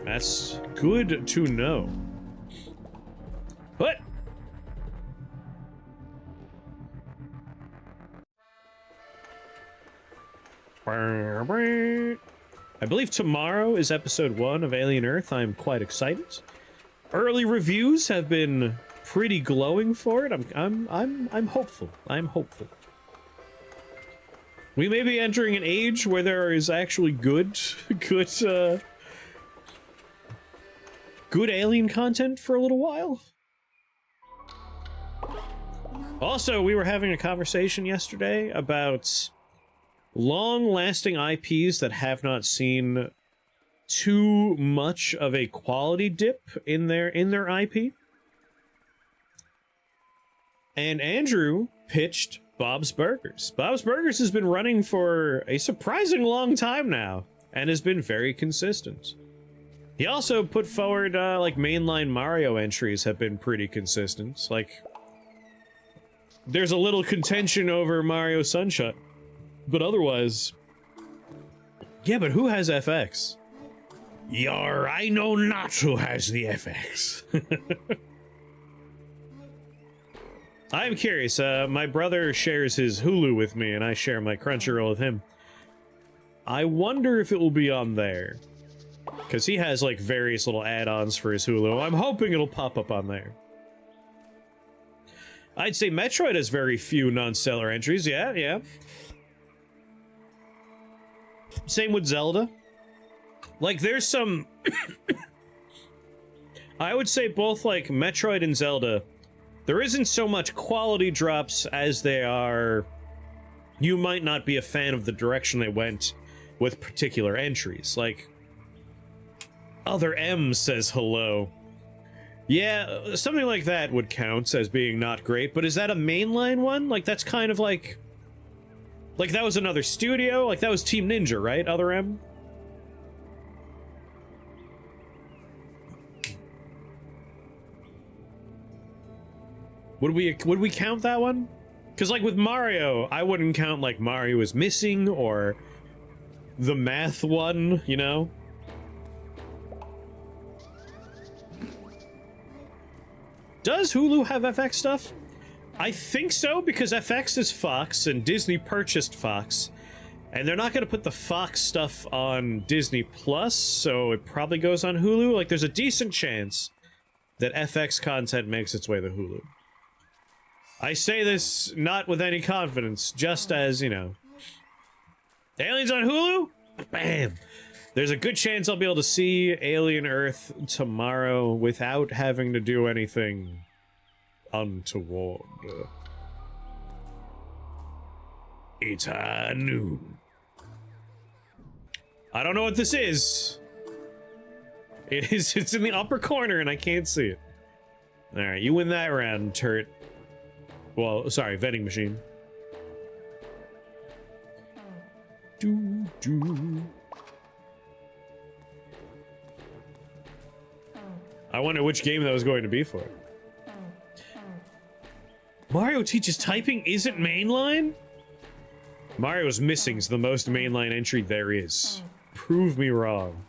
That's good to know. What? I believe tomorrow is episode 1 of Alien Earth. I'm quite excited. Early reviews have been pretty glowing for it. I'm hopeful. I'm hopeful. We may be entering an age where there is actually good Alien content for a little while. Also, we were having a conversation yesterday about long-lasting IPs that have not seen too much of a quality dip in their IP. And Andrew pitched Bob's Burgers. Bob's Burgers has been running for a surprising long time now, and has been very consistent. He also put forward, like, mainline Mario entries have been pretty consistent. Like, there's a little contention over Mario Sunshine, but otherwise... Yeah, but who has FX? Yar, I know not who has the FX. I'm curious, my brother shares his Hulu with me, and I share my Crunchyroll with him. I wonder if it will be on there. Because he has, like, various little add-ons for his Hulu. I'm hoping it'll pop up on there. I'd say Metroid has very few non-stellar entries, yeah. Same with Zelda. Like, there's some... I would say both, like, Metroid and Zelda, there isn't so much quality drops as they are... You might not be a fan of the direction they went with particular entries. Like, Other M says hello. Yeah, something like that would count as being not great, but is that a mainline one? Like, that's kind of like... Like, that was another studio? Like, that was Team Ninja, right? Other M? Would we count that one? Because, like, with Mario, I wouldn't count, like, Mario is Missing, or the math one, you know? Does Hulu have FX stuff? I think so, because FX is Fox, and Disney purchased Fox. And they're not going to put the Fox stuff on Disney Plus, so it probably goes on Hulu. Like, there's a decent chance that FX content makes its way to Hulu. I say this not with any confidence, just as, you know... Aliens on Hulu? Bam! There's a good chance I'll be able to see Alien Earth tomorrow without having to do anything untoward. It's high noon. I don't know what this is. It's in the upper corner and I can't see it. Alright, you win that round, turret. Well, sorry, vending machine. I wonder which game that was going to be for. Mario teaches typing isn't mainline? Mario's Missing's the most mainline entry there is. Prove me wrong.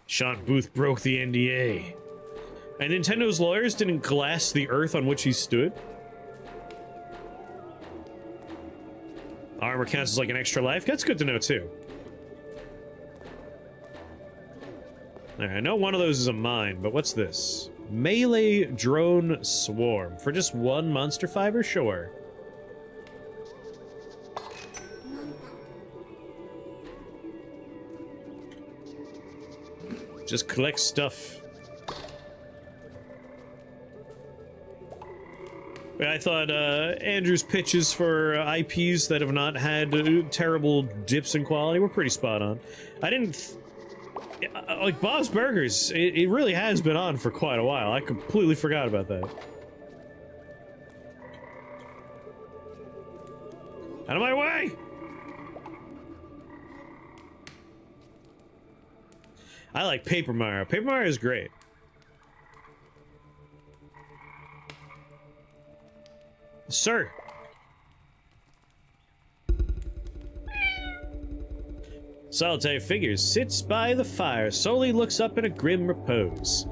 Sean Booth broke the NDA. And Nintendo's lawyers didn't glass the earth on which he stood? Armor counts as like an extra life? That's good to know too. Alright, I know one of those is a mine, but what's this? Melee Drone Swarm. For just 1 monster fiber? Sure. Just collect stuff. I thought Andrew's pitches for IPs that have not had terrible dips in quality were pretty spot on. I didn't... like, Bob's Burgers, it really has been on for quite a while. I completely forgot about that. Out of my way! I like Paper Mario. Paper Mario is great. Sir. Solitary figure sits by the fire, slowly looks up in a grim repose.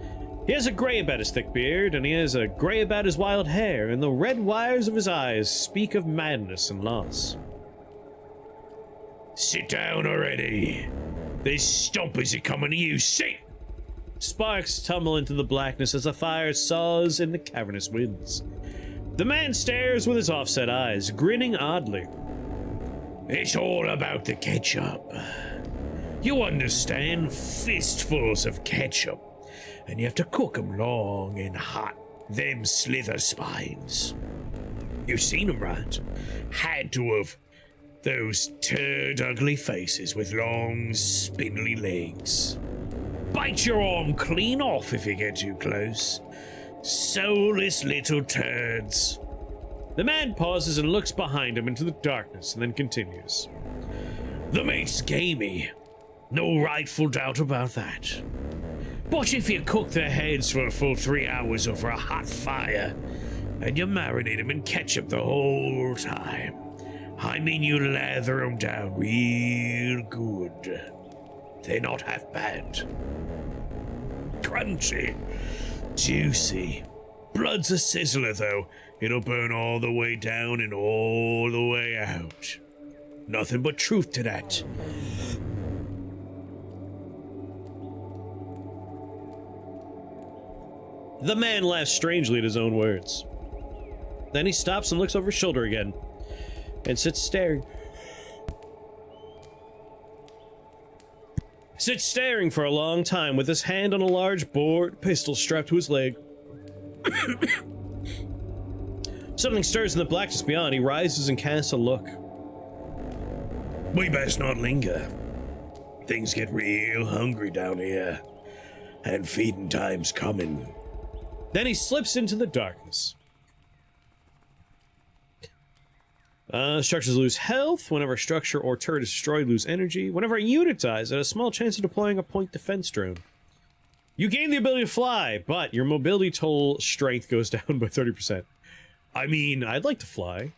He has a gray about his thick beard, and he has a gray about his wild hair, and the red wires of his eyes speak of madness and loss. Sit down already. This stump is coming to you, sit! Sparks tumble into the blackness as the fire saws in the cavernous winds. The man stares with his offset eyes, grinning oddly. It's all about the ketchup. You understand? Fistfuls of ketchup. And you have to cook 'em long and hot. Them slither spines. You've seen 'em, right? Had to have. Those turd ugly faces with long, spindly legs. Bite your arm clean off if you get too close. Soulless little turds. The man pauses and looks behind him into the darkness and then continues. The meat's gamey. No rightful doubt about that. But if you cook their heads for a full 3 hours over a hot fire, and you marinate them in ketchup the whole time, I mean you lather them down real good, they're not half bad. Crunchy, juicy. Blood's a sizzler though. It'll burn all the way down and all the way out. Nothing but truth to that. The man laughs strangely at his own words. Then he stops and looks over his shoulder again, and sits staring. Sits staring for a long time with his hand on a large bored pistol strapped to his leg. Something stirs in the blackness beyond. He rises and casts a look. We best not linger. Things get real hungry down here, and feeding time's coming. Then he slips into the darkness. Structures lose health. Whenever a structure or turret is destroyed, lose energy. Whenever a unit dies, at a small chance of deploying a point defense drone. You gain the ability to fly, but your mobility total strength goes down by 30%. I mean, I'd like to fly.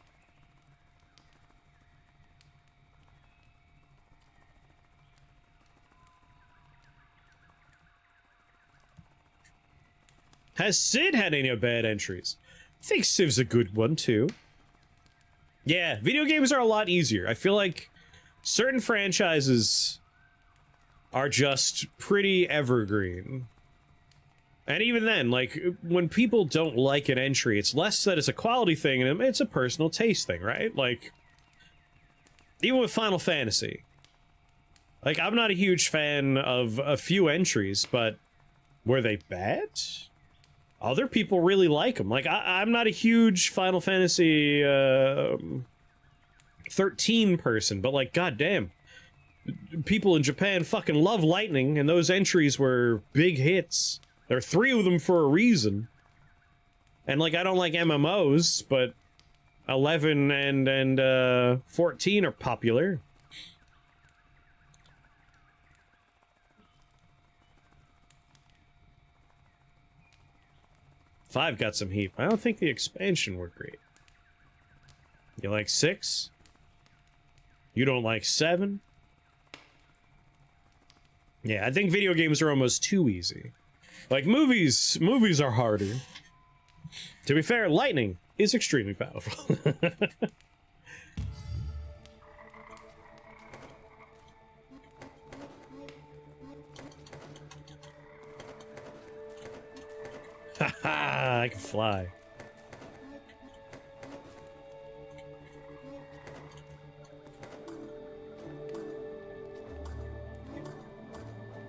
Has Sid had any bad entries? I think Civ's a good one, too. Yeah, video games are a lot easier. I feel like certain franchises are just pretty evergreen. And even then, like, when people don't like an entry, it's less that it's a quality thing, and it's a personal taste thing, right? Like, even with Final Fantasy. Like, I'm not a huge fan of a few entries, but were they bad? Other people really like them. Like, I'm not a huge Final Fantasy 13 person, but, like, goddamn. People in Japan fucking love Lightning, and those entries were big hits. There are 3 of them for a reason. And, like, I don't like MMOs, but 11 and 14 are popular. Five got some heat. I don't think the expansion were great. You like 6? You don't like 7? Yeah, I think video games are almost too easy. Like, movies are harder. To be fair, lightning is extremely powerful. Haha, I can fly.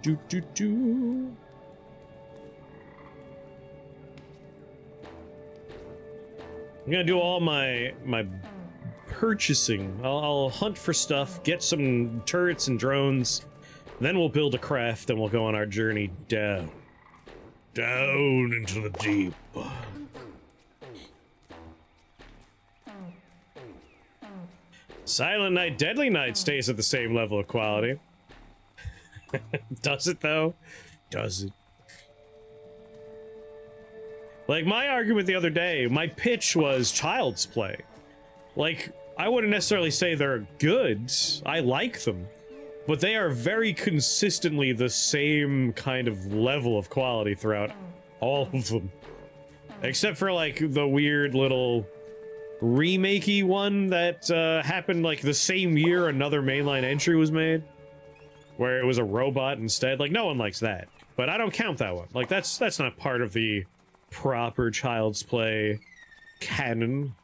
Do do do. I'm gonna do all my purchasing. I'll hunt for stuff, get some turrets and drones, then we'll build a craft, and we'll go on our journey down into the deep. Silent Night, Deadly Night stays at the same level of quality. Does it though? Does it? Like, my argument the other day, my pitch was Child's Play. Like, I wouldn't necessarily say they're good. I like them. but they are very consistently the same kind of level of quality throughout all of them. Except for, like, the weird little remakey one that happened, like, the same year another mainline entry was made. Where it was a robot instead. Like, no one likes that. But I don't count that one. Like, that's not part of the proper Child's Play canon.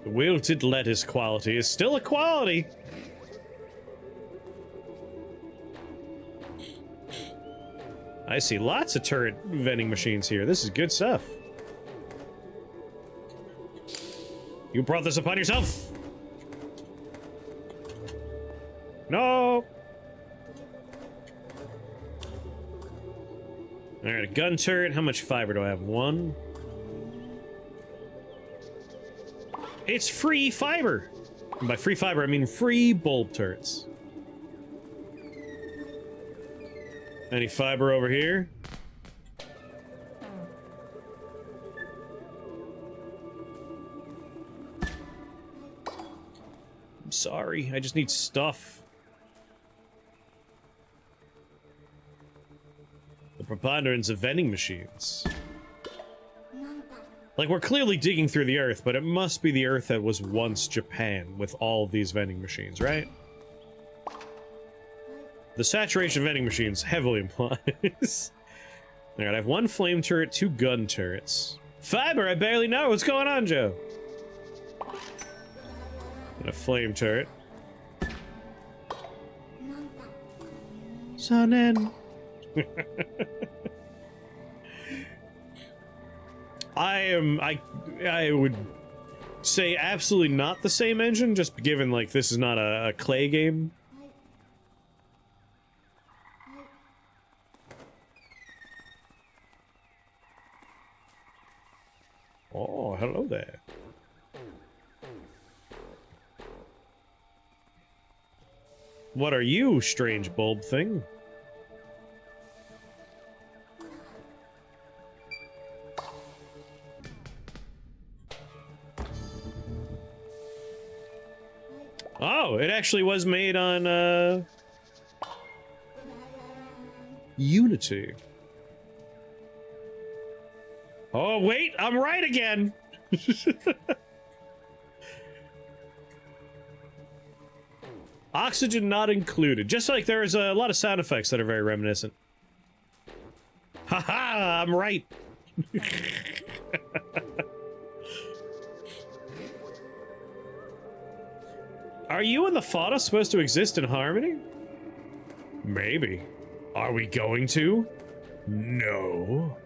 The wilted lettuce quality is still a quality. I see lots of turret vending machines here. This is good stuff. You brought this upon yourself. No. All right, a gun turret. How much fiber do I have? 1. It's free fiber. And by free fiber, I mean free bulb turrets. Any fiber over here? I'm sorry, I just need stuff. The preponderance of vending machines. Like, we're clearly digging through the earth, but it must be the earth that was once Japan with all of these vending machines, right? The saturation of vending machines heavily implies. Alright, I have 1 flame turret, 2 gun turrets. Fiber, I barely know. What's going on, Joe? And a flame turret. Sonnen. I would say absolutely not the same engine, just given, like, this is not a clay game. Oh, hello there. What are you, strange bulb thing? Oh, it actually was made on, Unity. Oh, wait, I'm right again! Oxygen not included. Just like there is a lot of sound effects that are very reminiscent. Haha, I'm right! Are you and the fauna supposed to exist in harmony? Maybe. Are we going to? No.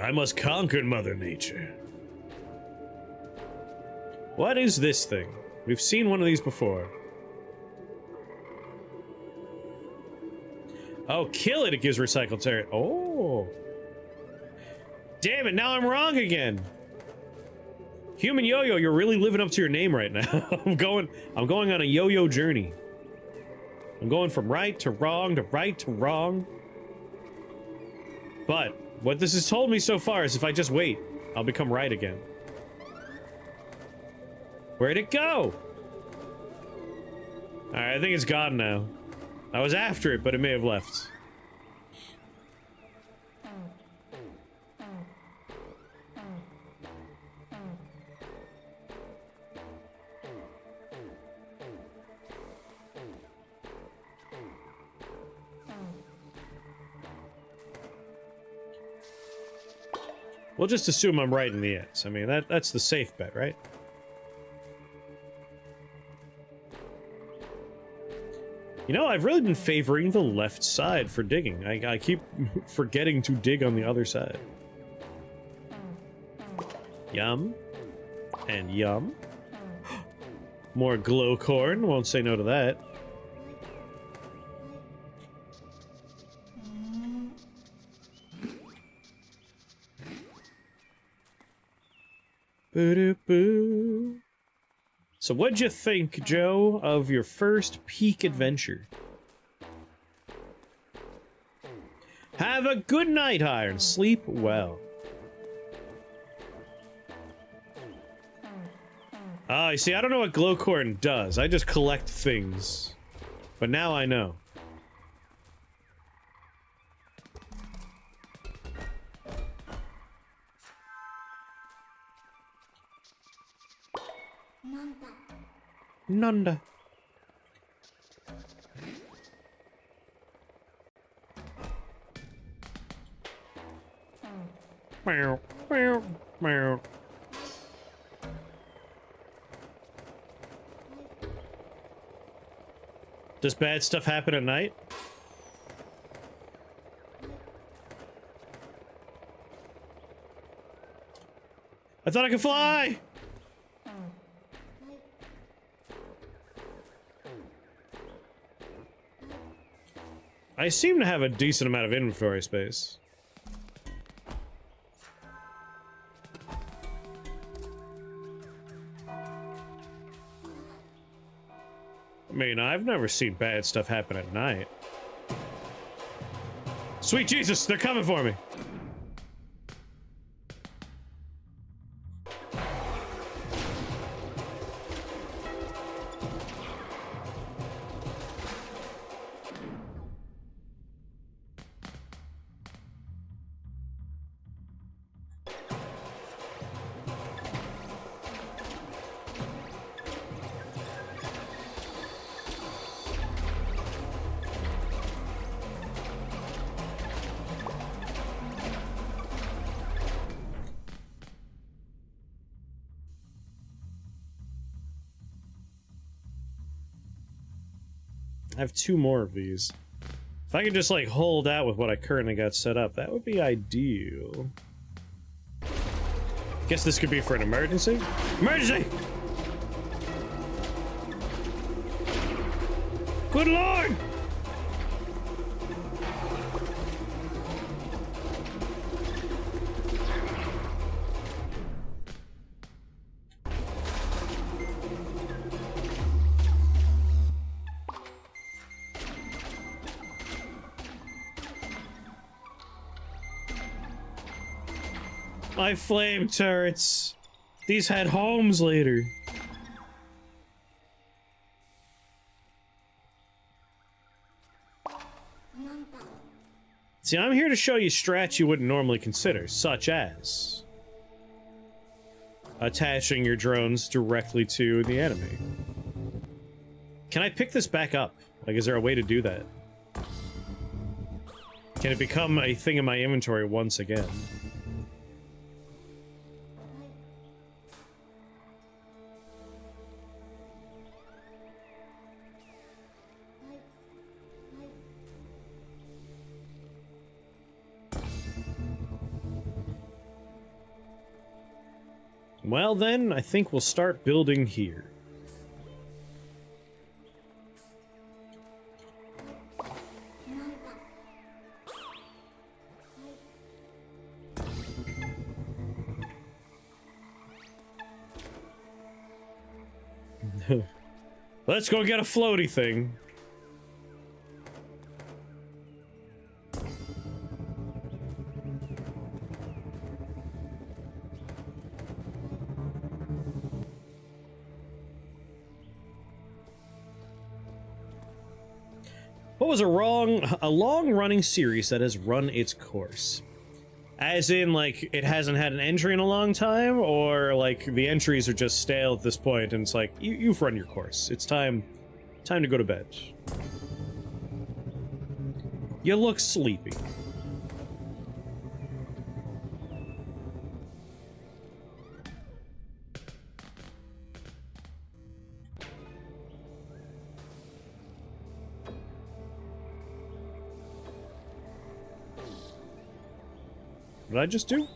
I must conquer Mother Nature. What is this thing? We've seen one of these before. Oh, kill it, it gives recycled turret. Oh. Damn it, now I'm wrong again. Human Yo-Yo, you're really living up to your name right now. I'm going on a yo-yo journey. I'm going from right to wrong to right to wrong. But what this has told me so far is if I just wait, I'll become right again. Where'd it go? Alright, I think it's gone now. I was after it, but it may have left. We'll just assume I'm right in the end. I mean, that's the safe bet, right? You know, I've really been favoring the left side for digging. I keep forgetting to dig on the other side. Yum. And yum. More glow corn. Won't say no to that. Boo-doo-boo. So what'd you think, Joe, of your first peak adventure? Have a good night, Iron. Sleep well. Oh, you see, I don't know what glowcorn does. I just collect things. But now I know. Nanda. Meow, meow, meow. Does bad stuff happen at night? I thought I could fly! I seem to have a decent amount of inventory space. I mean, I've never seen bad stuff happen at night. Sweet Jesus, they're coming for me! I have 2 more of these. If I could just, like, hold out with what I currently got set up, that would be ideal. Guess this could be for an emergency? Emergency! Good lord! My flame turrets. These had homes later. See, I'm here to show you strats you wouldn't normally consider, such as attaching your drones directly to the enemy. Can I pick this back up? Like, is there a way to do that? Can it become a thing in my inventory once again? Well then, I think we'll start building here. Let's go get a floaty thing. What was a long-running series that has run its course? As in, like, it hasn't had an entry in a long time, or, like, the entries are just stale at this point, and it's like, you've run your course. It's time to go to bed. You look sleepy. What did I just do?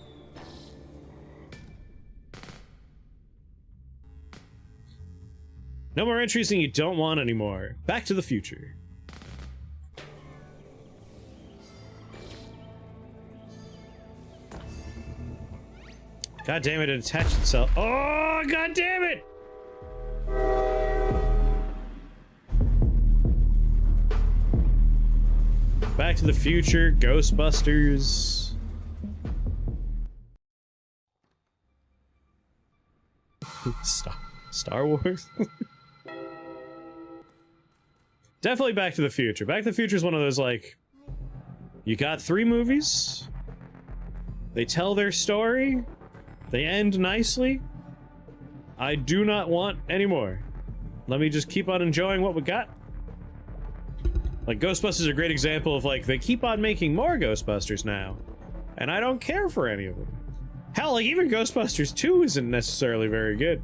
No more entries that you don't want anymore. Back to the Future. God damn it, it attached itself. Oh, god damn it! Back to the Future, Ghostbusters. Star Wars? Definitely Back to the Future. Back to the Future is one of those, like, you got 3 movies, they tell their story, they end nicely. I do not want any more. Let me just keep on enjoying what we got. Like, Ghostbusters is a great example of, like, they keep on making more Ghostbusters now, and I don't care for any of them. Hell, like, even Ghostbusters 2 isn't necessarily very good.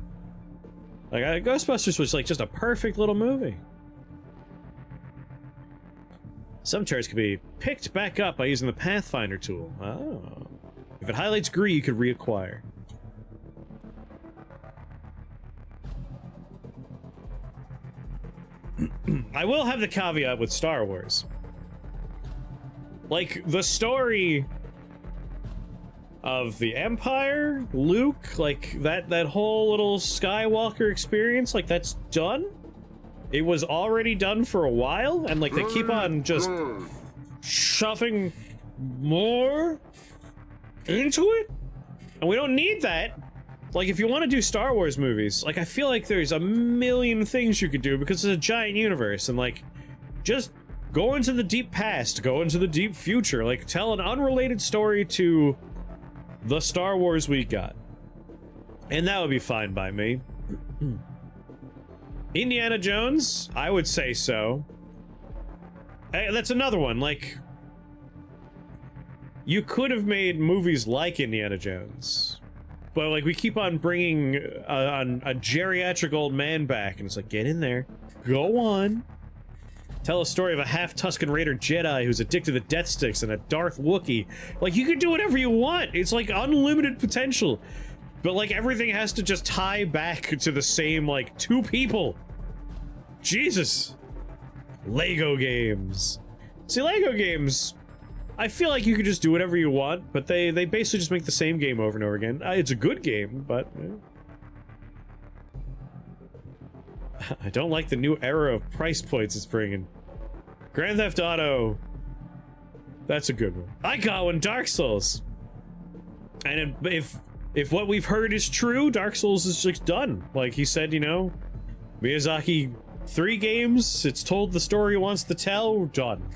Like, Ghostbusters was, like, just a perfect little movie. Some chairs can be picked back up by using the Pathfinder tool. Oh. If it highlights green, you could reacquire. I will have the caveat with Star Wars. Like, the story of the Empire, Luke, like, that whole little Skywalker experience, like, that's done. It was already done for a while, and, like, they keep on just shoving more into it, and we don't need that. Like, if you want to do Star Wars movies, like, I feel like there's a million things you could do because it's a giant universe, and, like, just go into the deep past, go into the deep future, like, tell an unrelated story to the Star Wars we got. And that would be fine by me. Indiana Jones? I would say so. That's another one, like, you could have made movies like Indiana Jones, but, like, we keep on bringing a geriatric old man back, and it's like, get in there. Go on. Tell a story of a half-Tusken Raider Jedi who's addicted to death sticks and a Darth Wookiee. Like, you can do whatever you want. It's, like, unlimited potential. But, like, everything has to just tie back to the same, like, 2 people. Jesus. Lego games. See, Lego games, I feel like you could just do whatever you want, but they basically just make the same game over and over again. It's a good game, but... I don't like the new era of price points it's bringing. Grand Theft Auto. That's a good one. I got one, Dark Souls. And if what we've heard is true, Dark Souls is just done. Like he said, you know, Miyazaki, 3 games, it's told the story it wants to tell, done.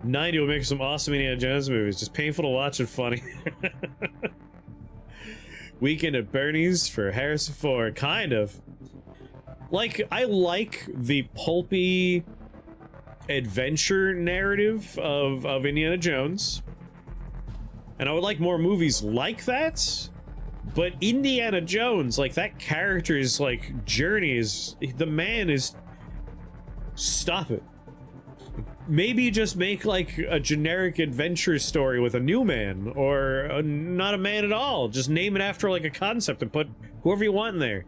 90 will make some awesome Indiana Jones movies, just painful to watch and funny. Weekend at Bernie's for Harrison Ford, kind of. Like, I like the pulpy adventure narrative of Indiana Jones, and I would like more movies like that, but Indiana Jones, like, that character's, like, journey is, the man is, stop it. Maybe just make, like, a generic adventure story with a new man, or not a man at all. Just name it after, like, a concept and put whoever you want in there.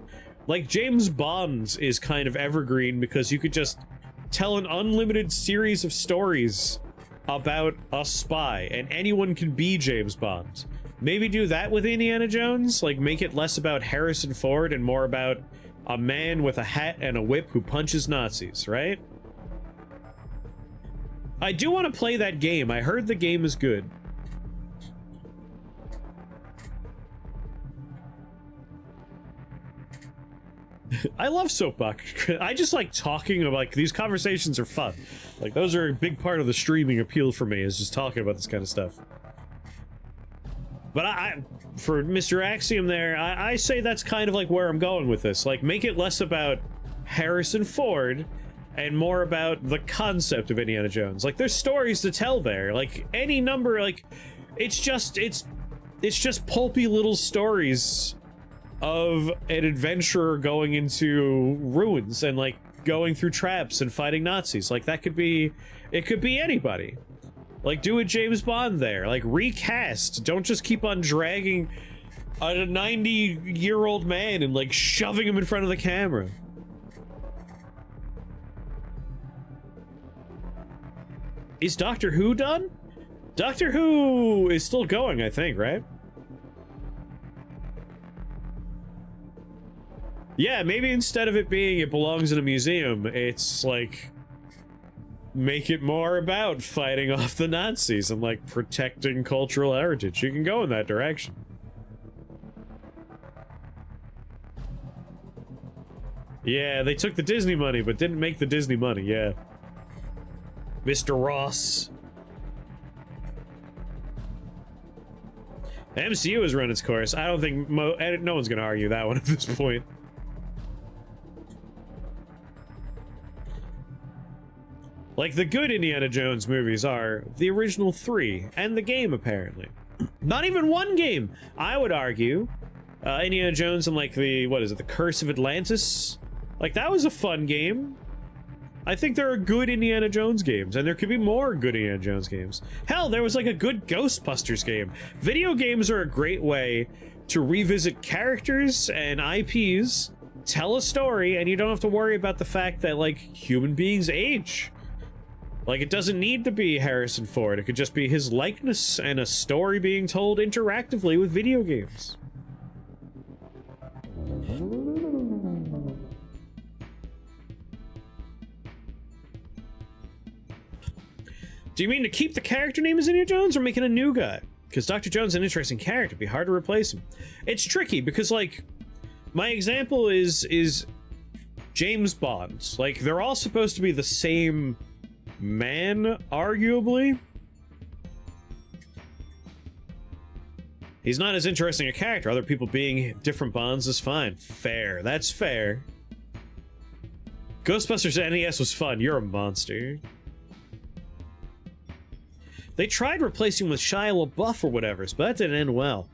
Like, James Bond is kind of evergreen because you could just tell an unlimited series of stories about a spy, and anyone can be James Bond. Maybe do that with Indiana Jones? Like, make it less about Harrison Ford and more about a man with a hat and a whip who punches Nazis, right? I do want to play that game. I heard the game is good. I love soapbox. I just like talking about, like, these conversations are fun. Like, those are a big part of the streaming appeal for me, is just talking about this kind of stuff. But for Mr. Axiom there, I say that's kind of like where I'm going with this. Like, make it less about Harrison Ford and more about the concept of Indiana Jones. Like, there's stories to tell there. Like, any number, like, it's just pulpy little stories of an adventurer going into ruins and, like, going through traps and fighting Nazis. Like, that could be, it could be anybody. Like, do a James Bond there. Like, recast. Don't just keep on dragging a 90-year-old man and, like, shoving him in front of the camera. Is Doctor Who done? Doctor Who is still going, I think, right? Yeah, maybe instead of it being it belongs in a museum, it's like make it more about fighting off the Nazis and like protecting cultural heritage. You can go in that direction. Yeah, they took the Disney money, but didn't make the Disney money, yeah. Mr. Ross. The MCU has run its course. I don't think no one's gonna argue that one at this point. Like, the good Indiana Jones movies are the original 3, and the game, apparently. Not even one game, I would argue. Indiana Jones and, like, what is it, the Curse of Atlantis? Like, that was a fun game. I think there are good Indiana Jones games, and there could be more good Indiana Jones games. Hell, there was, like, a good Ghostbusters game. Video games are a great way to revisit characters and IPs, tell a story, and you don't have to worry about the fact that, like, human beings age. Like, it doesn't need to be Harrison Ford. It could just be his likeness and a story being told interactively with video games. Do you mean to keep the character name as Indiana Jones or making a new guy? Because Dr. Jones is an interesting character. It'd be hard to replace him. It's tricky because, like, my example is James Bond. Like, they're all supposed to be the same man, arguably. He's not as interesting a character. Other people being different Bonds is fine. Fair. That's fair. Ghostbusters NES was fun. You're a monster. They tried replacing him with Shia LaBeouf or whatever, but that didn't end well.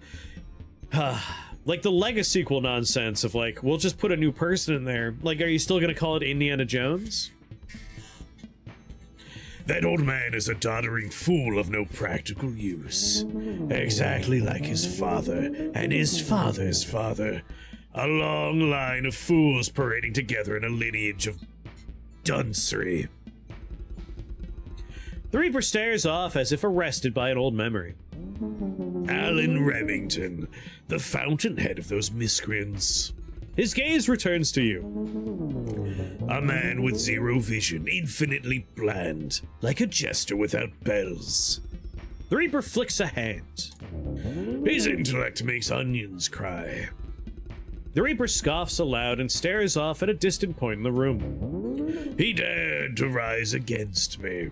Like the Lego sequel nonsense of like, we'll just put a new person in there. Like, are you still gonna call it Indiana Jones? That old man is a doddering fool of no practical use. Exactly like his father, and his father's father. A long line of fools parading together in a lineage of duncery. The Reaper stares off as if arrested by an old memory. Alan Remington, the fountainhead of those miscreants. His gaze returns to you. A man with zero vision, infinitely bland, like a jester without bells. The Reaper flicks a hand. His intellect makes onions cry. The Reaper scoffs aloud and stares off at a distant point in the room. He dared to rise against me.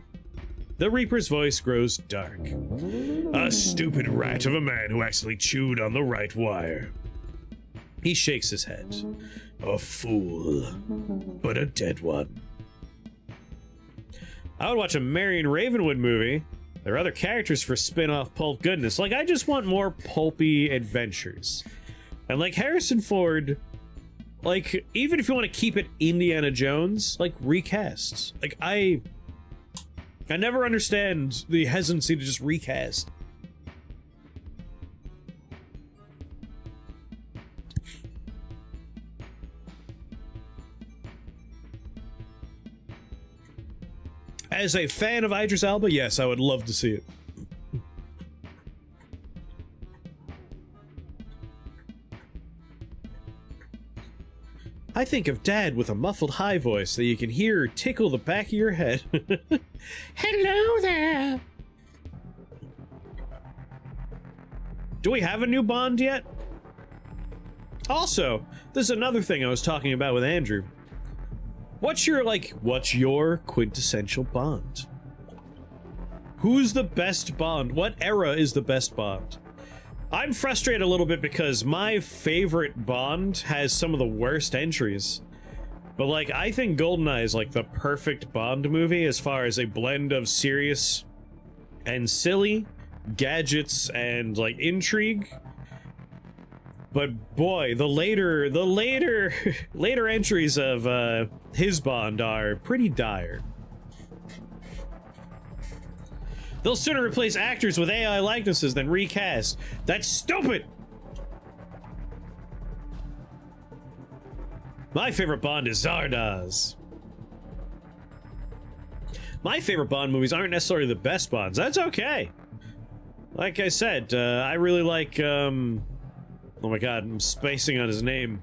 The Reaper's voice grows dark. A stupid rat of a man who accidentally chewed on the right wire. He shakes his head. A fool, but a dead one. I would watch a Marion Ravenwood movie. There are other characters for spin-off pulp goodness. Like, I just want more pulpy adventures. And like Harrison Ford, like, even if you want to keep it Indiana Jones, like, recast. Like, I never understand the hesitancy to just recast. As a fan of Idris Elba, yes, I would love to see it. I think of Dad with a muffled high voice that you can hear tickle the back of your head. Hello there! Do we have a new Bond yet? Also, this is another thing I was talking about with Andrew. What's your quintessential Bond? Who's the best Bond? What era is the best Bond? I'm frustrated a little bit because my favorite Bond has some of the worst entries. But like, I think GoldenEye is like the perfect Bond movie as far as a blend of serious and silly, gadgets and like intrigue. But boy, the later entries of his Bond are pretty dire. They'll sooner replace actors with AI likenesses than recast. That's stupid! My favorite Bond is Zardoz. My favorite Bond movies aren't necessarily the best Bonds. That's okay. Like I said, I really like, oh my god, I'm spacing on his name.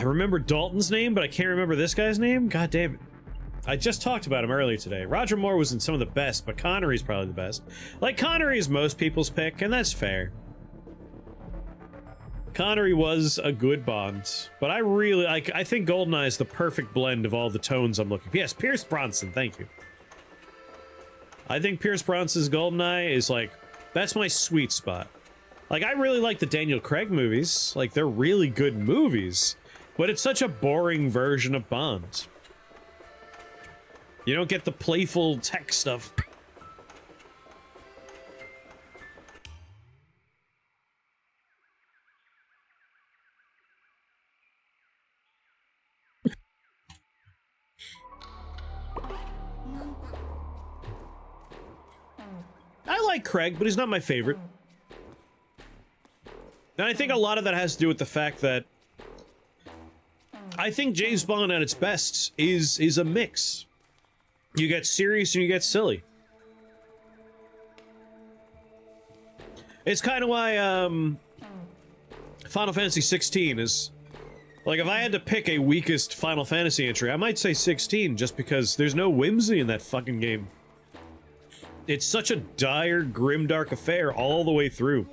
I remember Dalton's name, but I can't remember this guy's name. God damn it. I just talked about him earlier today. Roger Moore was in some of the best, but Connery's probably the best. Like, Connery is most people's pick, and that's fair. Connery was a good Bond, but I think GoldenEye is the perfect blend of all the tones I'm looking for. Yes, Pierce Bronson, thank you. I think Pierce Bronson's GoldenEye is like, that's my sweet spot. Like, I really like the Daniel Craig movies. Like, they're really good movies, but it's such a boring version of Bond. You don't get the playful tech stuff. I like Craig, but he's not my favorite. And I think a lot of that has to do with the fact that I think James Bond at its best is a mix. You get serious and you get silly. It's kind of why Final Fantasy 16 is... Like, if I had to pick a weakest Final Fantasy entry, I might say 16, just because there's no whimsy in that fucking game. It's such a dire, grimdark affair all the way through.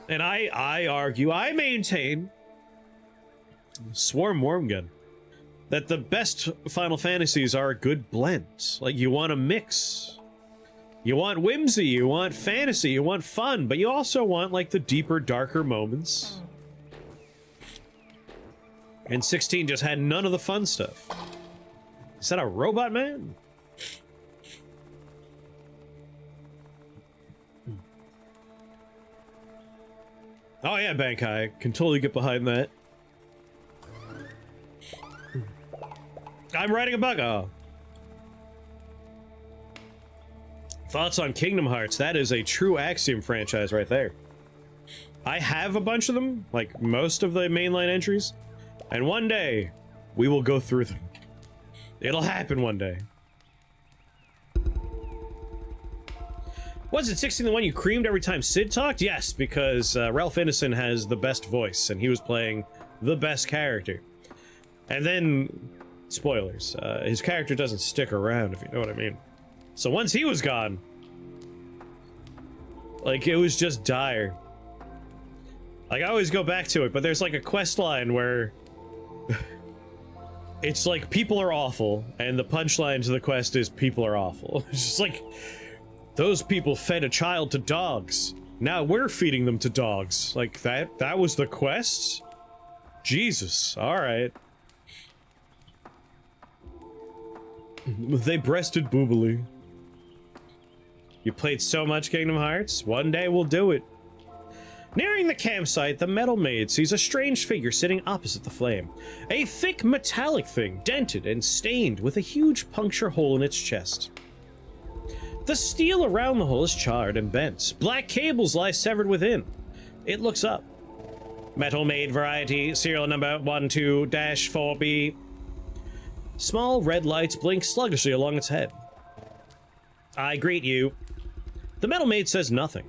And I argue, I maintain, Swarm Wormgun, that the best Final Fantasies are a good blend. Like, you want a mix. You want whimsy, you want fantasy, you want fun, but you also want, like, the deeper, darker moments. And 16 just had none of the fun stuff. Is that a robot man? Oh yeah, Bankai. Can totally get behind that. I'm writing a bug. Oh. Thoughts on Kingdom Hearts? That is a true Axiom franchise right there. I have a bunch of them, like most of the mainline entries, and one day we will go through them. It'll happen one day. Was it 16 the one you creamed every time Sid talked? Yes, because Ralph Ineson has the best voice, and he was playing the best character. And then, spoilers, his character doesn't stick around, if you know what I mean. So once he was gone, like, it was just dire. Like, I always go back to it, but there's like a quest line where it's like, people are awful, and the punchline to the quest is, people are awful. It's just like, those people fed a child to dogs. Now we're feeding them to dogs. Like, that was the quest? Jesus, alright. They breasted boobily. You played so much Kingdom Hearts? One day we'll do it. Nearing the campsite, the metal maid sees a strange figure sitting opposite the flame. A thick metallic thing, dented and stained with a huge puncture hole in its chest. The steel around the hole is charred and bent. Black cables lie severed within. It looks up. Metal Maid variety, serial number 12-4B. Small red lights blink sluggishly along its head. I greet you. The Metal Maid says nothing.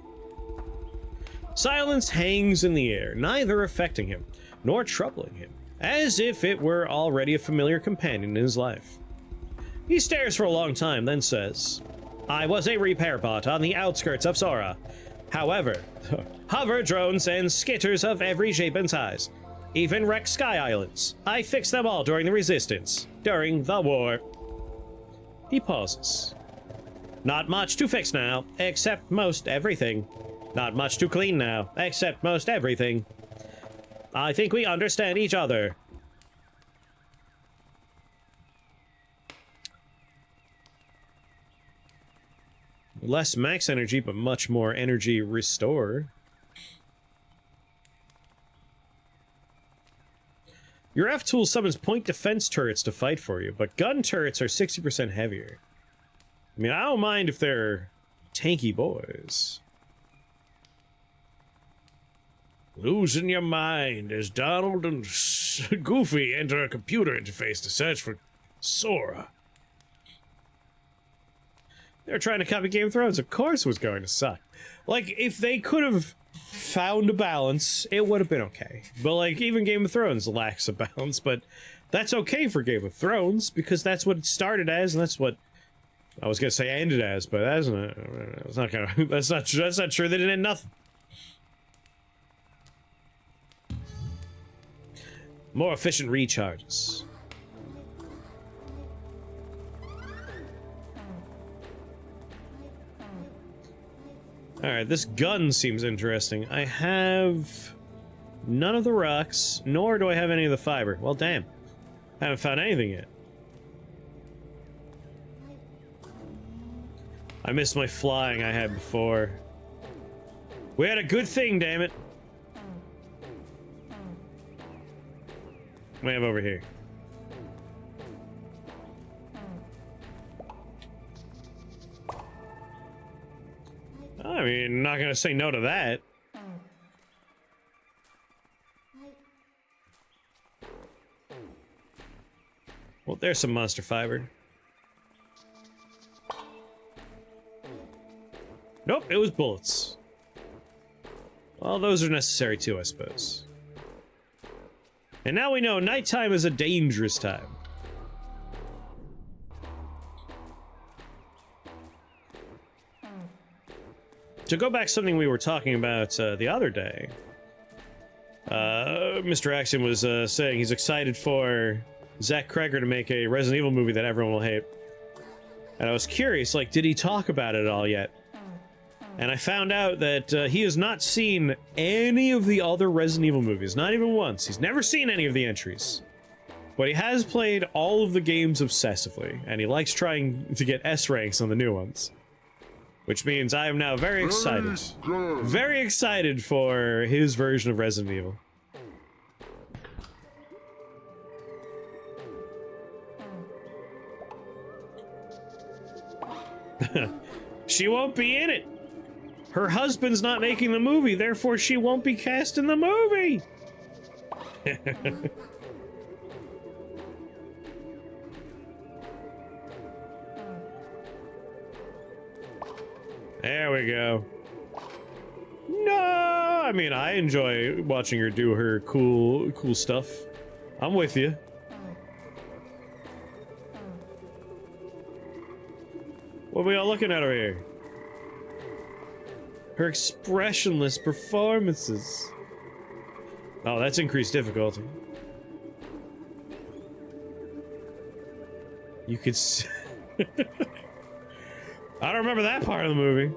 Silence hangs in the air, neither affecting him, nor troubling him, as if it were already a familiar companion in his life. He stares for a long time, then says, I was a repair bot on the outskirts of Sora. However, hover drones and skitters of every shape and size, even wrecked sky islands. I fixed them all during the Resistance, during the war. He pauses. Not much to fix now, except most everything. Not much to clean now, except most everything. I think we understand each other. Less max energy, but much more energy restore. Your F-tool summons point defense turrets to fight for you, but gun turrets are 60% heavier. I mean, I don't mind if they're tanky boys. Losing your mind as Donald and Goofy enter a computer interface to search for Sora. They're trying to copy Game of Thrones. Of course it was going to suck. Like, if they could have found a balance, it would have been okay. But, like, even Game of Thrones lacks a balance, but that's okay for Game of Thrones, because that's what it started as, and that's what I was gonna say ended as, but that's not gonna, that's not true. They didn't end nothing. More efficient recharges. Alright, this gun seems interesting. I have none of the rocks, nor do I have any of the fiber. Well, damn. I haven't found anything yet. I missed my flying I had before. We had a good thing, damn it. What do we have over here? I mean, not gonna say no to that. Well, there's some monster fiber. Nope, it was bullets. Well, those are necessary too, I suppose. And now we know nighttime is a dangerous time. To go back to something we were talking about the other day, Mr. Axiom was saying he's excited for Zach Kreger to make a Resident Evil movie that everyone will hate. And I was curious, like, did he talk about it at all yet? And I found out that he has not seen any of the other Resident Evil movies, not even once. He's never seen any of the entries. But he has played all of the games obsessively, and he likes trying to get S ranks on the new ones. Which means I am now very excited. Very excited for his version of Resident Evil. She won't be in it. Her husband's not making the movie, therefore she won't be cast in the movie. There we go. No, I mean, I enjoy watching her do her cool stuff. I'm with you. What are we all looking at over here? Her expressionless performances. Oh, that's increased difficulty. You could s I don't remember that part of the movie.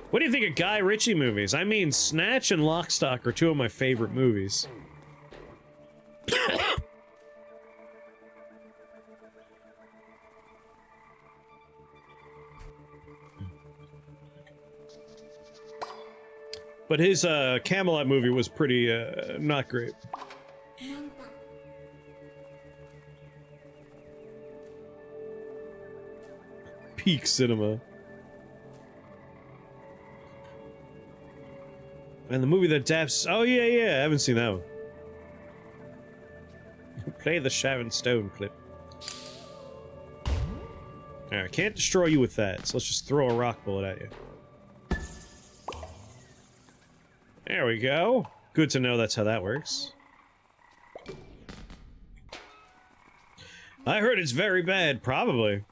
What do you think of Guy Ritchie movies? I mean, Snatch and Lock, Stock are two of my favorite movies. But his Camelot movie was pretty not great. Peak cinema. And the movie that adapts. Oh yeah, I haven't seen that one. Play the Sharon Stone clip. Alright, can't destroy you with that, so let's just throw a rock bullet at you. There we go. Good to know that's how that works. I heard it's very bad, probably.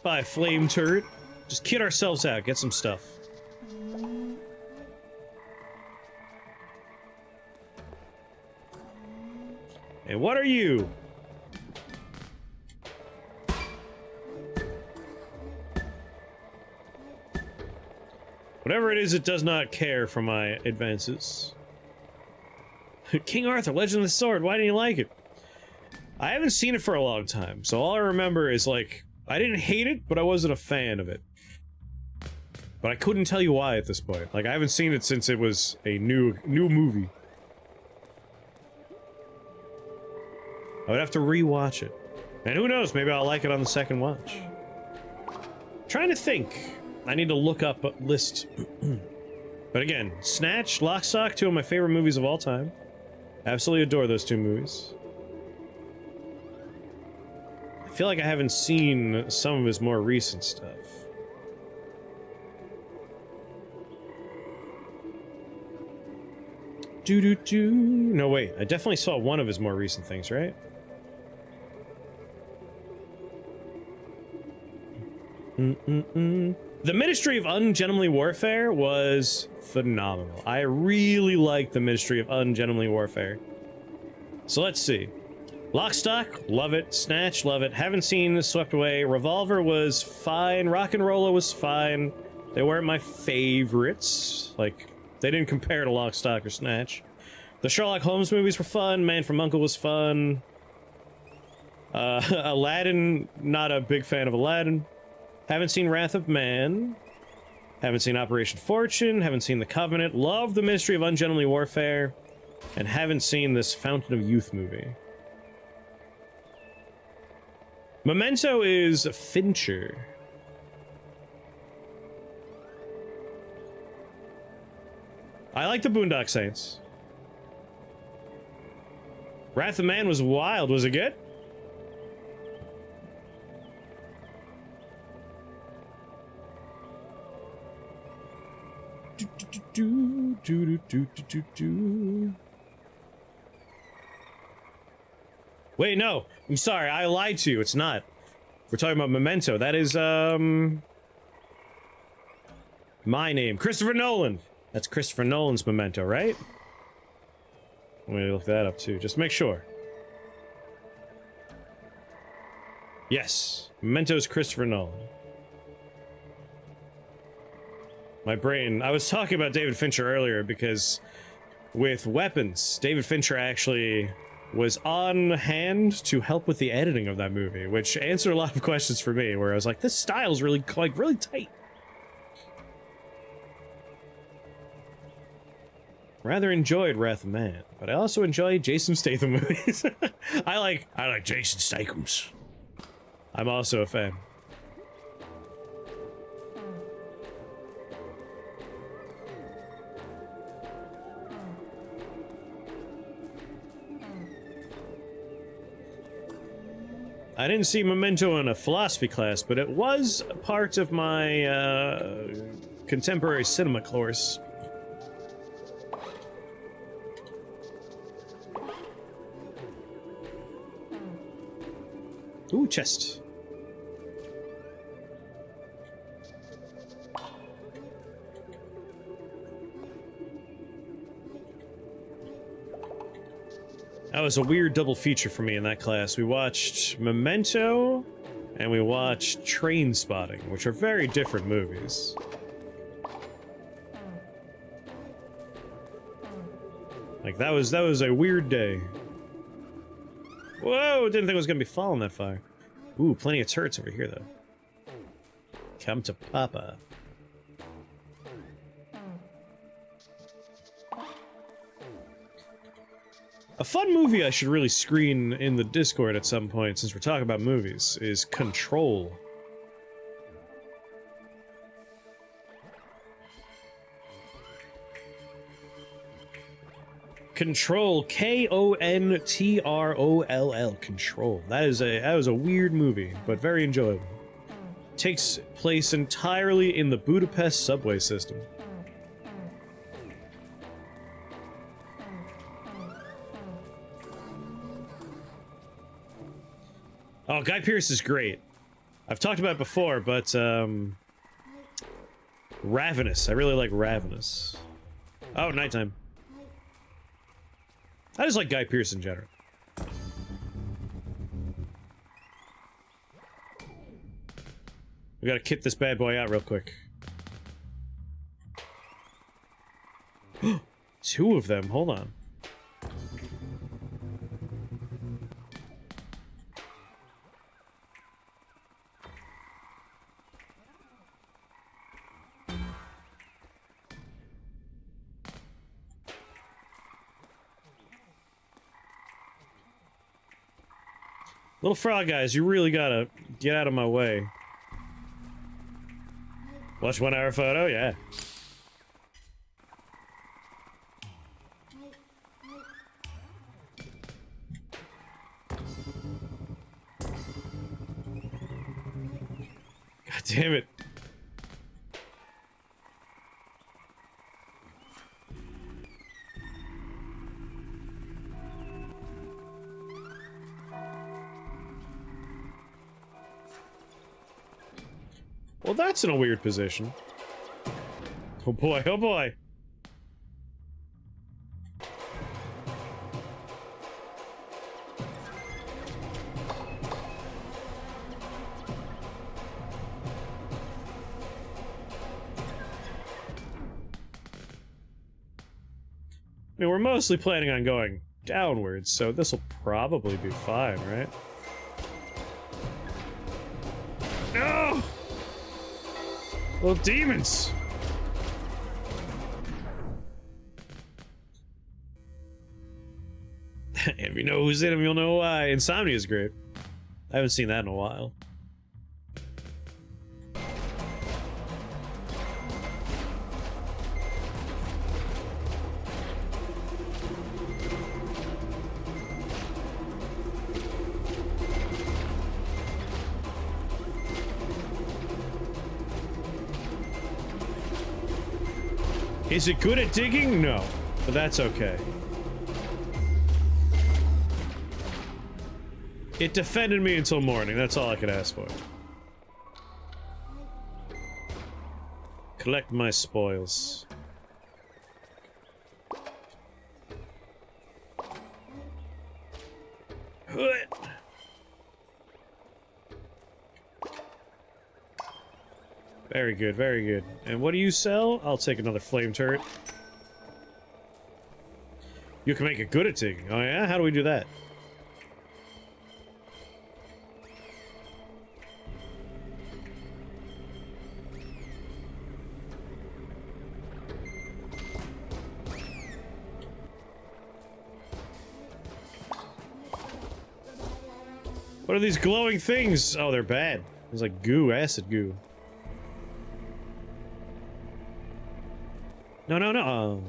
Buy a flame turret. Just kid ourselves out, get some stuff. And what are you? Whatever it is, it does not care for my advances. King Arthur, Legend of the Sword, why didn't you like it? I haven't seen it for a long time, so all I remember is, like, I didn't hate it, but I wasn't a fan of it. But I couldn't tell you why at this point. Like, I haven't seen it since it was a new movie. I would have to rewatch it. And who knows, maybe I'll like it on the second watch. Trying to think. I need to look up a list. But again, Snatch, Lock, Stock, two of my favorite movies of all time. Absolutely adore those two movies. I feel like I haven't seen some of his more recent stuff. Doo-doo-doo. No, wait. I definitely saw one of his more recent things, right? The Ministry of Ungentlemanly Warfare was phenomenal. I really liked the Ministry of Ungentlemanly Warfare. So let's see. Lock, Stock, love it. Snatch, love it. Haven't seen Swept Away. Revolver was fine. Rock and Rolla was fine. They weren't my favorites. Like, they didn't compare to Lock, Stock, or Snatch. The Sherlock Holmes movies were fun. Man from U.N.C.L.E. was fun. Aladdin, not a big fan of Aladdin. Haven't seen Wrath of Man. Haven't seen Operation Fortune. Haven't seen The Covenant. Love the Ministry of Ungentlemanly Warfare. And haven't seen this Fountain of Youth movie. Memento is Fincher. I like the Boondock Saints. Wrath of Man was wild. Was it good? Wait, no. I'm sorry. I lied to you. It's not. We're talking about Memento. That is, my name. Christopher Nolan. That's Christopher Nolan's Memento, right? Let me look that up, too. Just make sure. Yes. Memento is Christopher Nolan. My brain... I was talking about David Fincher earlier because with Weapons, David Fincher actually was on hand to help with the editing of that movie, which answered a lot of questions for me, where I was like, this style's really, like, really tight. Rather enjoyed Wrath of Man, but I also enjoy Jason Statham movies. I like Jason Statham's. I'm also a fan. I didn't see Memento in a philosophy class, but it was part of my contemporary cinema course. Ooh, chest. That was a weird double feature for me in that class. We watched Memento and we watched Train Spotting, which are very different movies. Like, that was a weird day. Whoa, didn't think it was gonna be falling that far. Ooh, plenty of turrets over here, though. Come to Papa. A fun movie I should really screen in the Discord at some point, since we're talking about movies, is Control. Control, K-O-N-T-R-O-L-L, Control. That was a weird movie, but very enjoyable. Takes place entirely in the Budapest subway system. Oh, Guy Pearce is great. I've talked about it before, but Ravenous. I really like Ravenous. Oh, nighttime. I just like Guy Pearce in general. We gotta kit this bad boy out real quick. Two of them, hold on. Little frog guys, you really gotta get out of my way. Watch 1 hour photo? Yeah. God damn it. Well, that's in a weird position. Oh boy, oh boy. I mean, we're mostly planning on going downwards, so this will probably be fine, right? No! Little demons! If you know who's in them, you'll know why. Insomnia is great. I haven't seen that in a while. Is it good at digging? No, but that's okay. It defended me until morning, that's all I could ask for. Collect my spoils. Very good, very good. And what do you sell? I'll take another flame turret. You can make it good at digging. Oh yeah? How do we do that? What are these glowing things? Oh, they're bad. It's like goo, acid goo. No, no, no.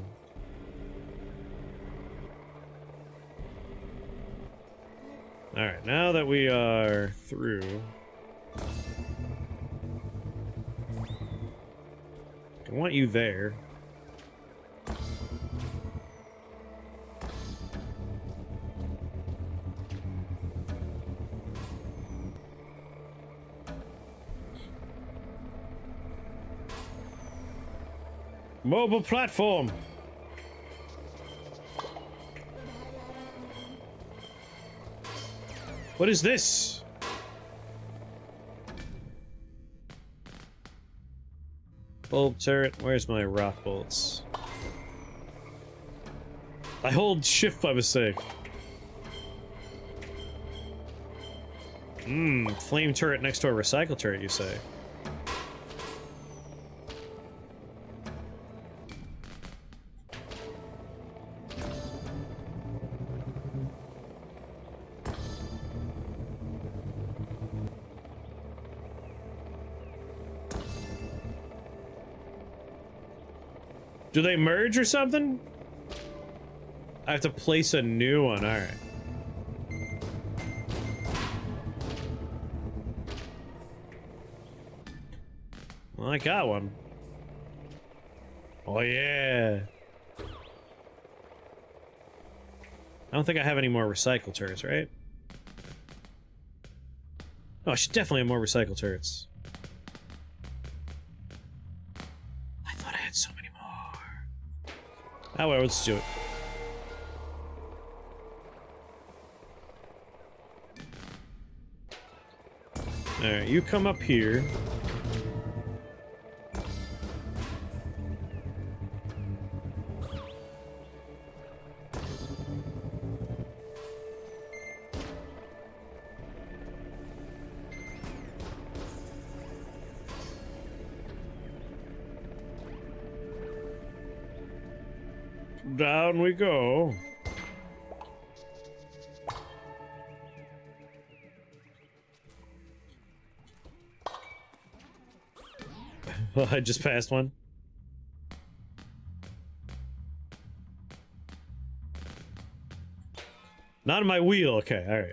Alright, now that we are through. I want you there. Mobile platform. What is this? Bulb turret. Where's my rock bolts? I hold shift by mistake. Flame turret next to a recycle turret, you say? Do they merge or something? I have to place a new one, alright. Well, I got one. Oh yeah. I don't think I have any more recycle turrets, right? Oh, I should definitely have more recycle turrets. I thought I had so many more. Oh well, let's do it. Alright, you come up here. Down we go. I just passed one. Not on my wheel. Okay, all right.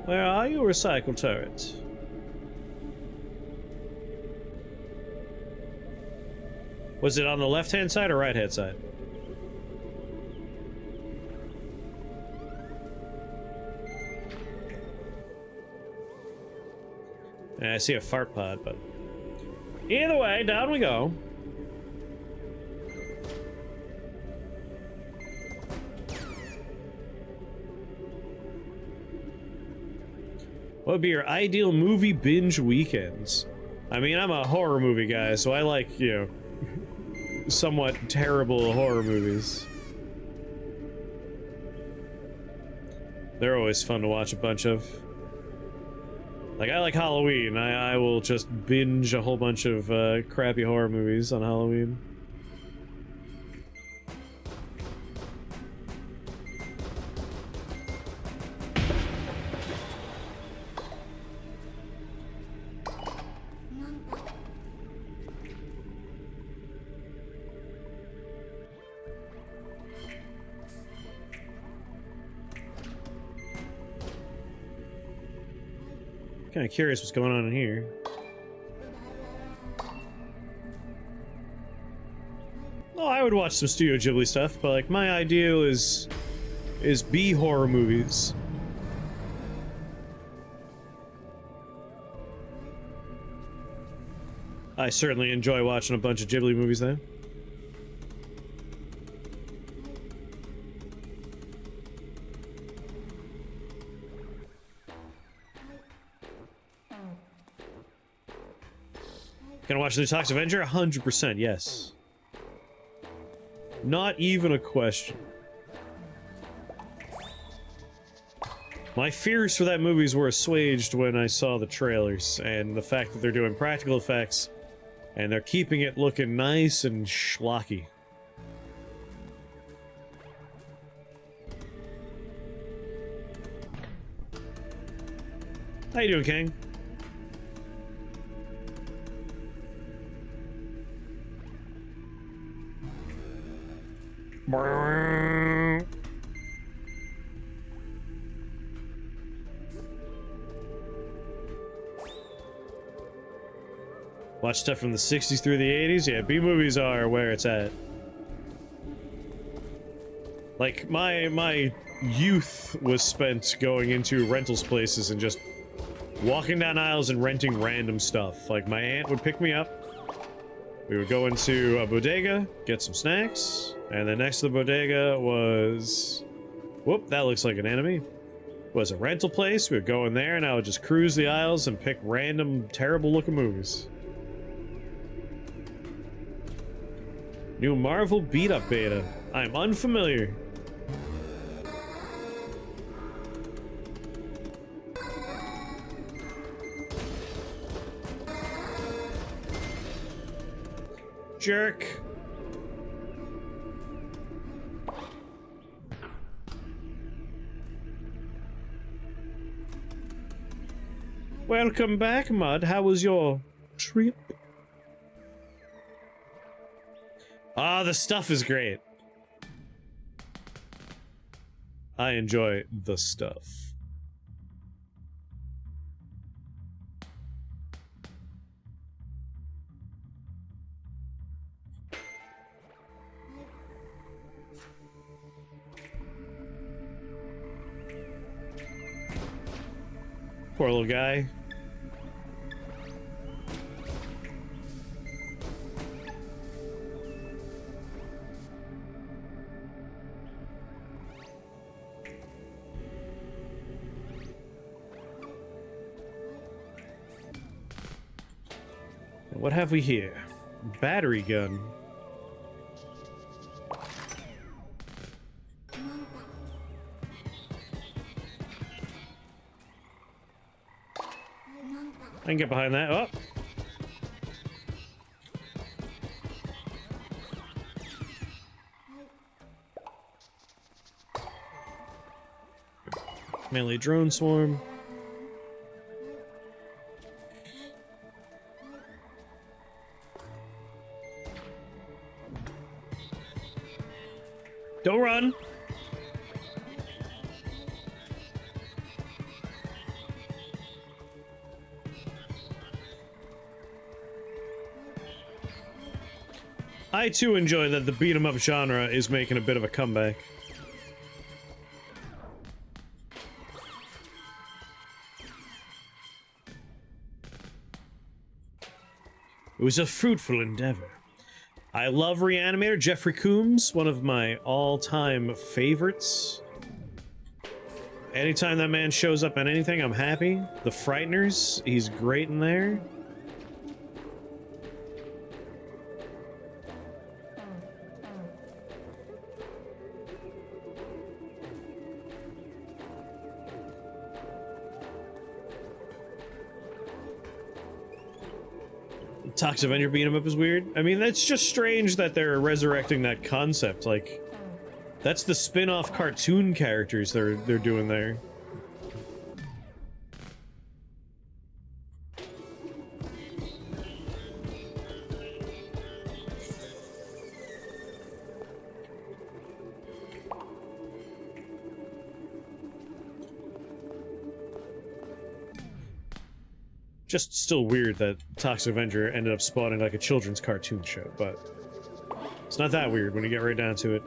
Where are you, recycle turret? Was it on the left-hand side or right-hand side? Yeah, I see a fart pod, but either way, down we go. What would be your ideal movie binge weekends? I mean, I'm a horror movie guy, so I like, you know, somewhat terrible horror movies. They're always fun to watch a bunch of. Like, I like Halloween. I will just binge a whole bunch of crappy horror movies on Halloween. Kind of curious what's going on in here. Oh, I would watch some Studio Ghibli stuff, but like my ideal is B horror movies. I certainly enjoy watching a bunch of Ghibli movies though. Gonna watch the Toxic Avenger? 100%, yes. Not even a question. My fears for that movies were assuaged when I saw the trailers, and the fact that they're doing practical effects, and they're keeping it looking nice and schlocky. How you doing, King? Watch stuff from the 60s through the 80s? Yeah, B-movies are where it's at. Like, my youth was spent going into rentals places and just walking down aisles and renting random stuff. Like, my aunt would pick me up, we would go into a bodega, get some snacks, and then next to the bodega was... Whoop, that looks like an enemy. Was a rental place, we would go in there and I would just cruise the aisles and pick random, terrible-looking movies. New Marvel beat-up beta. I'm unfamiliar. Jerk. Welcome back, Mud. How was your trip? Ah, the stuff is great. I enjoy the stuff. Poor little guy. What have we here? Battery gun. I can get behind that. Oh. Melee drone swarm. Don't run! I too enjoy that the beat 'em up genre is making a bit of a comeback. It was a fruitful endeavor. I love Reanimator, Jeffrey Combs, one of my all-time favorites. Anytime that man shows up in anything, I'm happy. The Frighteners, he's great in there. Toxic Avenger beating him up is weird. I mean, that's just strange that they're resurrecting that concept. Like, that's the spin-off cartoon characters they're doing there. Just still weird that Toxic Avenger ended up spawning like a children's cartoon show, but it's not that weird when you get right down to it.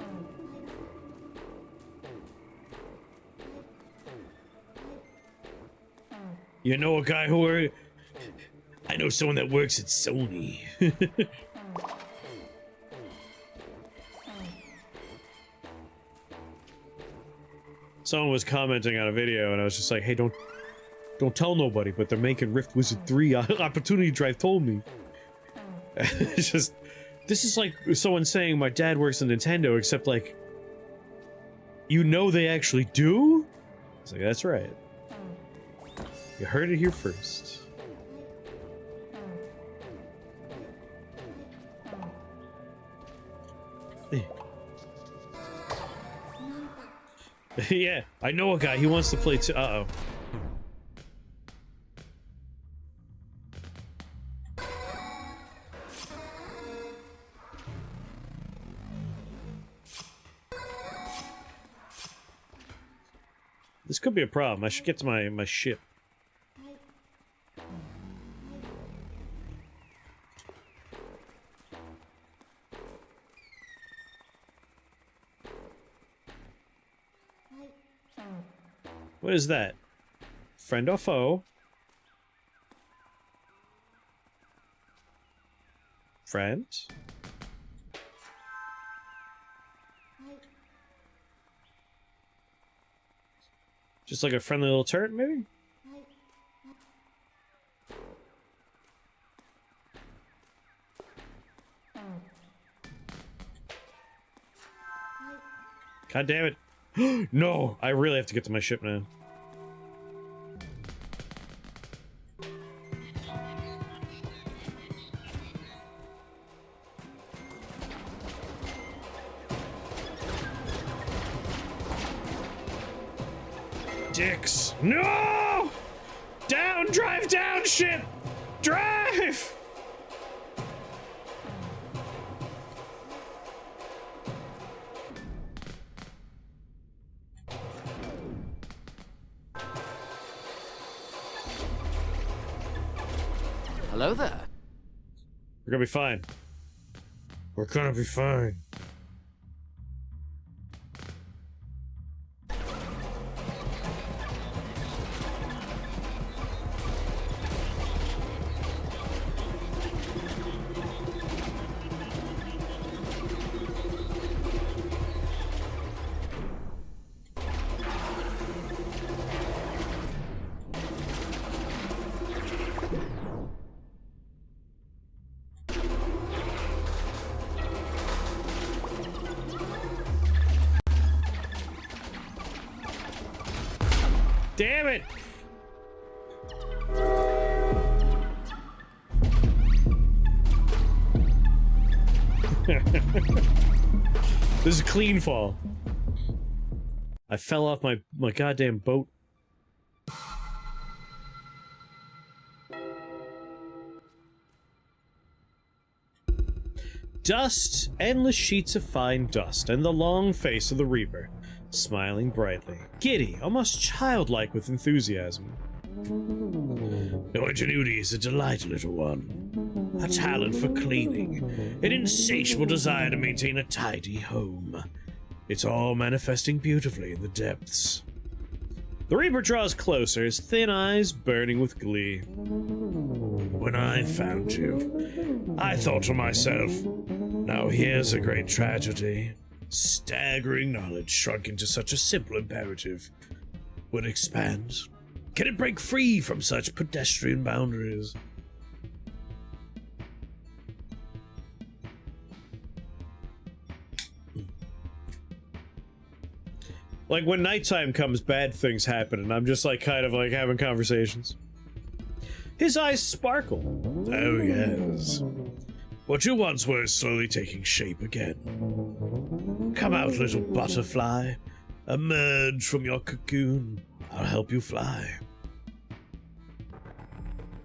You know a guy who I know someone that works at Sony. Someone was commenting on a video and I was just like, hey, don't tell nobody, but they're making Rift Wizard 3. Opportunity Drive told me. It's just, this is like someone saying my dad works at Nintendo, except like, you know they actually do? It's like, that's right. You heard it here first. Yeah, I know a guy, he wants to play too. Uh-oh. This could be a problem. I should get to my ship. What is that? Friend or foe? Friend? Just like a friendly little turret, maybe? God damn it. No! I really have to get to my ship now. Dicks. No! Down! Drive down, ship! Drive! Hello there. We're gonna be fine. We're gonna be fine. Damn it! This is CleanFall. I fell off my goddamn boat. Dust, endless sheets of fine dust, and the long face of the Reaper, smiling brightly, giddy, almost childlike with enthusiasm. Your ingenuity is a delight, little one. A talent for cleaning, an insatiable desire to maintain a tidy home. It's all manifesting beautifully in the depths. The Reaper draws closer, his thin eyes burning with glee. When I found you, I thought to myself, now here's a great tragedy. Staggering knowledge shrunk into such a simple imperative. Would it expand? Can it break free from such pedestrian boundaries? Like, when nighttime comes, bad things happen, and I'm just, like, kind of, like, having conversations. His eyes sparkle. Oh, yes. What you once were is slowly taking shape again. Come out, little butterfly. Emerge from your cocoon. I'll help you fly.